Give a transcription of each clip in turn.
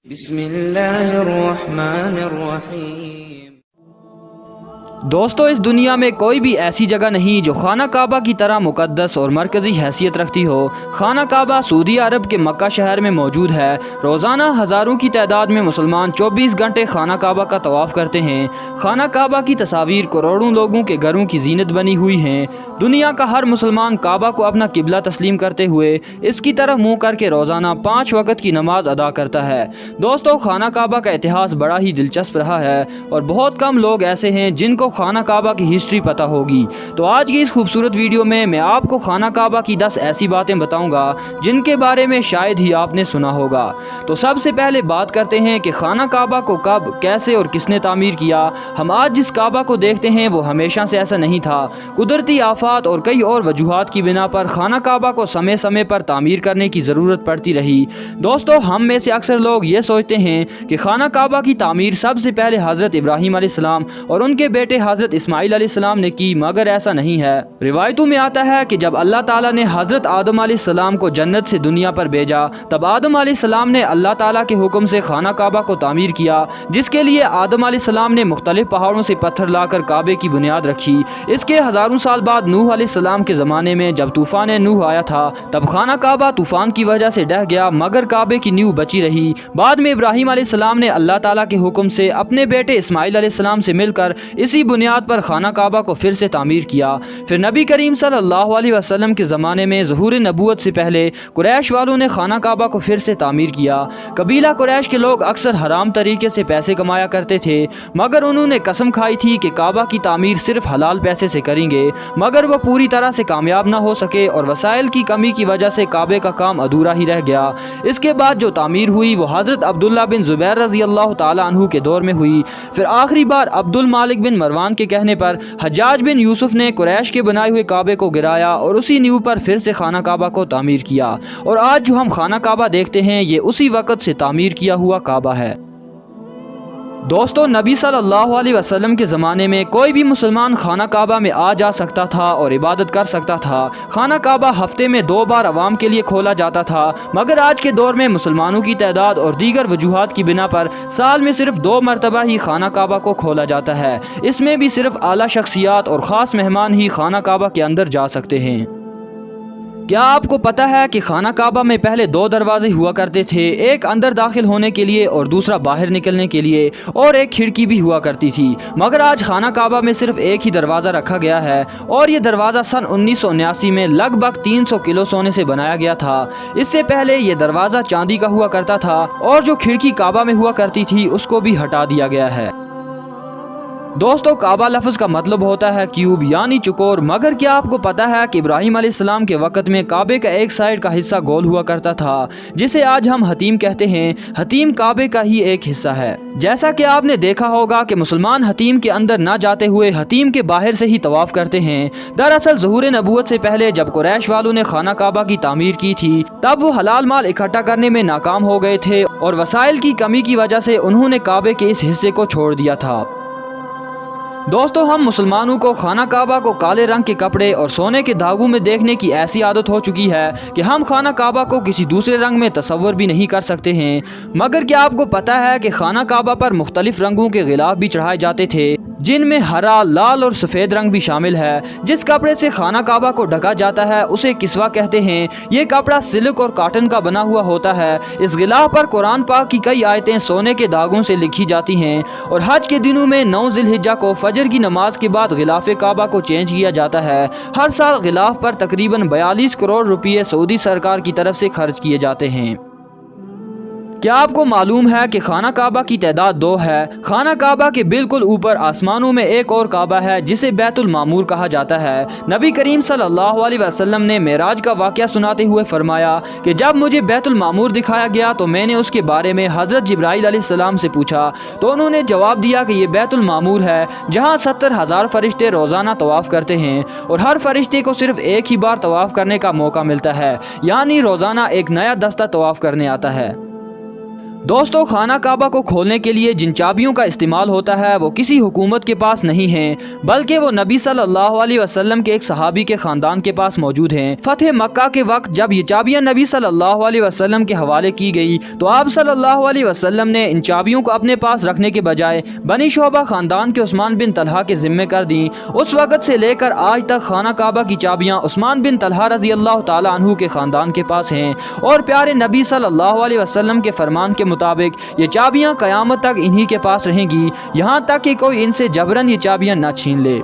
بسم اللہ الرحمن الرحیم۔ دوستو، اس دنیا میں کوئی بھی ایسی جگہ نہیں جو خانہ کعبہ کی طرح مقدس اور مرکزی حیثیت رکھتی ہو۔ خانہ کعبہ سعودی عرب کے مکہ شہر میں موجود ہے۔ روزانہ ہزاروں کی تعداد میں مسلمان 24 گھنٹے خانہ کعبہ کا طواف کرتے ہیں۔ خانہ کعبہ کی تصاویر کروڑوں لوگوں کے گھروں کی زینت بنی ہوئی ہیں۔ دنیا کا ہر مسلمان کعبہ کو اپنا قبلہ تسلیم کرتے ہوئے اس کی طرف منہ کر کے روزانہ 5 وقت کی نماز ادا کرتا ہے۔ دوستو، خانہ کعبہ کا اتہاس بڑا ہی دلچسپ رہا ہے اور بہت کم لوگ ایسے ہیں جن کو خانہ کعبہ کی ہسٹری پتہ ہوگی۔ تو آج کی اس خوبصورت ویڈیو میں آپ کو خانہ کعبہ کی 10 ایسی باتیں بتاؤں گا جن کے بارے میں شاید ہی آپ نے سنا ہوگا۔ تو سب سے پہلے بات کرتے ہیں کہ خانہ کعبہ کو کب، کیسے اور کس نے تعمیر کیا۔ ہم آج جس کعبہ کو دیکھتے ہیں وہ ہمیشہ سے ایسا نہیں تھا۔ قدرتی آفات اور کئی اور وجوہات کی بنا پر خانہ کعبہ کو سمے پر تعمیر کرنے کی ضرورت پڑتی رہی۔ دوستو، ہم میں سے اکثر لوگ یہ سوچتے ہیں کہ خانہ کعبہ کی تعمیر سب سے پہلے حضرت ابراہیم علیہ السلام اور ان کے بیٹے حضرت اسماعیل علیہ السلام نے کی، مگر ایسا نہیں ہے۔ روایتوں میں آتا ہے کہ جب اللہ تعالیٰ نے حضرت آدم علیہ السلام کو جنت سے دنیا پر بھیجا، تب آدم علیہ السلام نے اللہ تعالیٰ کے حکم سے خانہ کعبہ کو تعمیر کیا، جس کے لیے آدم علیہ السلام نے مختلف پہاڑوں سے پتھر لا کر کعبے کی بنیاد رکھی۔ اس کے ہزاروں سال بعد نوح علیہ السلام کے زمانے میں جب طوفان نوح آیا تھا، تب خانہ کعبہ طوفان کی وجہ سے ڈہ گیا، مگر کعبے کی نیو بچی رہی۔ بعد میں ابراہیم علیہ السلام نے اللہ تعالیٰ کے حکم سے اپنے بیٹے اسماعیل علیہ السلام سے مل کر اسی بنیاد پر خانہ کعبہ کو پھر سے تعمیر کیا۔ پھر نبی کریم صلی اللہ علیہ وسلم کے زمانے میں ظہور نبوت سے پہلے قریش والوں نے خانہ کعبہ کو پھر سے تعمیر کیا۔ قبیلہ قریش کے لوگ اکثر حرام طریقے سے پیسے کمایا کرتے تھے، مگر انہوں نے قسم کھائی تھی کہ کعبہ کی تعمیر صرف حلال پیسے سے کریں گے، مگر وہ پوری طرح سے کامیاب نہ ہو سکے اور وسائل کی کمی کی وجہ سے کعبے کا کام ادھورا ہی رہ گیا۔ اس کے بعد جو تعمیر ہوئی وہ حضرت عبداللہ بن زبیر رضی اللہ تعالی عنہ کے دور میں ہوئی۔ پھر آخری بار عبد المالک بن مروان کے کہنے پر حجاج بن یوسف نے قریش کے بنائے ہوئے کعبے کو گرایا اور اسی نیو پر پھر سے خانہ کعبہ کو تعمیر کیا، اور آج جو ہم خانہ کعبہ دیکھتے ہیں یہ اسی وقت سے تعمیر کیا ہوا کعبہ ہے۔ دوستو، نبی صلی اللہ علیہ وسلم کے زمانے میں کوئی بھی مسلمان خانہ کعبہ میں آ جا سکتا تھا اور عبادت کر سکتا تھا۔ خانہ کعبہ ہفتے میں 2 بار عوام کے لیے کھولا جاتا تھا، مگر آج کے دور میں مسلمانوں کی تعداد اور دیگر وجوہات کی بنا پر سال میں صرف 2 مرتبہ ہی خانہ کعبہ کو کھولا جاتا ہے۔ اس میں بھی صرف اعلیٰ شخصیات اور خاص مہمان ہی خانہ کعبہ کے اندر جا سکتے ہیں۔ کیا آپ کو پتہ ہے کہ خانہ کعبہ میں پہلے 2 دروازے ہوا کرتے تھے، ایک اندر داخل ہونے کے لیے اور دوسرا باہر نکلنے کے لیے، اور ایک کھڑکی بھی ہوا کرتی تھی، مگر آج خانہ کعبہ میں صرف ایک ہی دروازہ رکھا گیا ہے، اور یہ دروازہ سن 1979 میں لگ بھگ 300 کلو سونے سے بنایا گیا تھا۔ اس سے پہلے یہ دروازہ چاندی کا ہوا کرتا تھا، اور جو کھڑکی کعبہ میں ہوا کرتی تھی اس کو بھی ہٹا دیا گیا ہے۔ دوستو، کعبہ لفظ کا مطلب ہوتا ہے کیوب یعنی چکور، مگر کیا آپ کو پتا ہے کہ ابراہیم علیہ السلام کے وقت میں کعبے کا ایک سائیڈ کا حصہ گول ہوا کرتا تھا، جسے آج ہم حتیم کہتے ہیں۔ حتیم کعبے کا ہی ایک حصہ ہے۔ جیسا کہ آپ نے دیکھا ہوگا کہ مسلمان حتیم کے اندر نہ جاتے ہوئے حتیم کے باہر سے ہی طواف کرتے ہیں۔ دراصل ظہور نبوت سے پہلے جب قریش والوں نے خانہ کعبہ کی تعمیر کی تھی، تب وہ حلال مال اکٹھا کرنے میں ناکام ہو گئے تھے اور وسائل کی کمی کی وجہ سے انہوں نے کعبے کے اس حصے کو چھوڑ دیا تھا۔ دوستو، ہم مسلمانوں کو خانہ کعبہ کو کالے رنگ کے کپڑے اور سونے کے دھاگوں میں دیکھنے کی ایسی عادت ہو چکی ہے کہ ہم خانہ کعبہ کو کسی دوسرے رنگ میں تصور بھی نہیں کر سکتے ہیں۔ مگر کیا آپ کو پتہ ہے کہ خانہ کعبہ پر مختلف رنگوں کے غلاف بھی چڑھائے جاتے تھے، جن میں ہرا، لال اور سفید رنگ بھی شامل ہے۔ جس کپڑے سے خانہ کعبہ کو ڈھکا جاتا ہے اسے کسوہ کہتے ہیں۔ یہ کپڑا سلک اور کاٹن کا بنا ہوا ہوتا ہے۔ اس غلاف پر قرآن پاک کی کئی آیتیں سونے کے دھاگوں سے لکھی جاتی ہیں، اور حج کے دنوں میں 9 ذی الحجہ کو فجر کی نماز کے بعد غلاف کعبہ کو چینج کیا جاتا ہے۔ ہر سال غلاف پر تقریباً 42 کروڑ روپے سعودی سرکار کی طرف سے خرچ کیے جاتے ہیں۔ کیا آپ کو معلوم ہے کہ خانہ کعبہ کی تعداد 2 ہے؟ خانہ کعبہ کے بالکل اوپر آسمانوں میں ایک اور کعبہ ہے جسے بیت المعمور کہا جاتا ہے۔ نبی کریم صلی اللہ علیہ وسلم نے معراج کا واقعہ سناتے ہوئے فرمایا کہ جب مجھے بیت المعمور دکھایا گیا تو میں نے اس کے بارے میں حضرت جبرائیل علیہ السلام سے پوچھا، تو انہوں نے جواب دیا کہ یہ بیت المعمور ہے جہاں 70,000 فرشتے روزانہ طواف کرتے ہیں، اور ہر فرشتے کو صرف ایک ہی بار طواف کرنے کا موقع ملتا ہے، یعنی روزانہ ایک نیا دستہ طواف کرنے آتا ہے۔ دوستو خانہ کعبہ کو کھولنے کے لیے جن چابیوں کا استعمال ہوتا ہے وہ کسی حکومت کے پاس نہیں ہیں، بلکہ وہ نبی صلی اللہ علیہ وسلم کے ایک صحابی کے خاندان کے پاس موجود ہیں۔ فتح مکہ کے وقت جب یہ چابیاں نبی صلی اللہ علیہ وسلم کے حوالے کی گئی تو آپ صلی اللہ علیہ وسلم نے ان چابیوں کو اپنے پاس رکھنے کے بجائے بنی شعبہ خاندان کے عثمان بن طلحہ کے ذمہ کر دیں۔ اس وقت سے لے کر آج تک خانہ کعبہ کی چابیاں عثمان بن طلحہ رضی اللہ تعالیٰ عنہ کے خاندان کے پاس ہیں، اور پیارے نبی صلی اللہ علیہ وسلم کے فرمان کے مطابق یہ چابیاں قیامت تک انہی کے پاس رہیں گی، یہاں تک کہ کوئی ان سے جبرن یہ چابیاں نہ چھین لے۔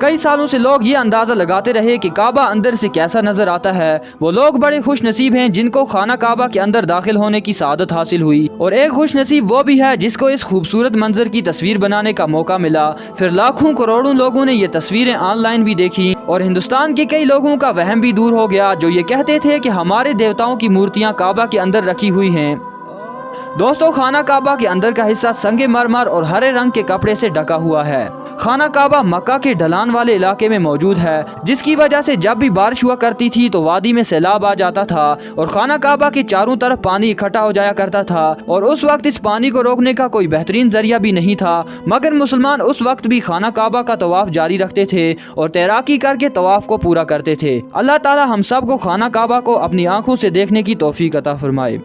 کئی سالوں سے لوگ یہ اندازہ لگاتے رہے کہ کعبہ اندر سے کیسا نظر آتا ہے۔ وہ لوگ بڑے خوش نصیب ہیں جن کو خانہ کعبہ کے اندر داخل ہونے کی سعادت حاصل ہوئی، اور ایک خوش نصیب وہ بھی ہے جس کو اس خوبصورت منظر کی تصویر بنانے کا موقع ملا۔ پھر لاکھوں کروڑوں لوگوں نے یہ تصویریں آن لائن بھی دیکھی، اور ہندوستان کے کئی لوگوں کا وہم بھی دور ہو گیا جو یہ کہتے تھے کہ ہمارے دیوتاؤں کی مورتیاں کعبہ کے اندر رکھی ہوئی ہیں۔ دوستو خانہ کعبہ کے اندر کا حصہ سنگ مرمر اور ہرے رنگ کے کپڑے سے ڈھکا ہوا ہے۔ خانہ کعبہ مکہ کے ڈھلان والے علاقے میں موجود ہے، جس کی وجہ سے جب بھی بارش ہوا کرتی تھی تو وادی میں سیلاب آ جاتا تھا، اور خانہ کعبہ کے چاروں طرف پانی اکٹھا ہو جایا کرتا تھا، اور اس وقت اس پانی کو روکنے کا کوئی بہترین ذریعہ بھی نہیں تھا، مگر مسلمان اس وقت بھی خانہ کعبہ کا طواف جاری رکھتے تھے اور تیراکی کر کے طواف کو پورا کرتے تھے۔ اللہ تعالی ہم سب کو خانہ کعبہ کو اپنی آنکھوں سے دیکھنے کی توفیق عطا فرمائے۔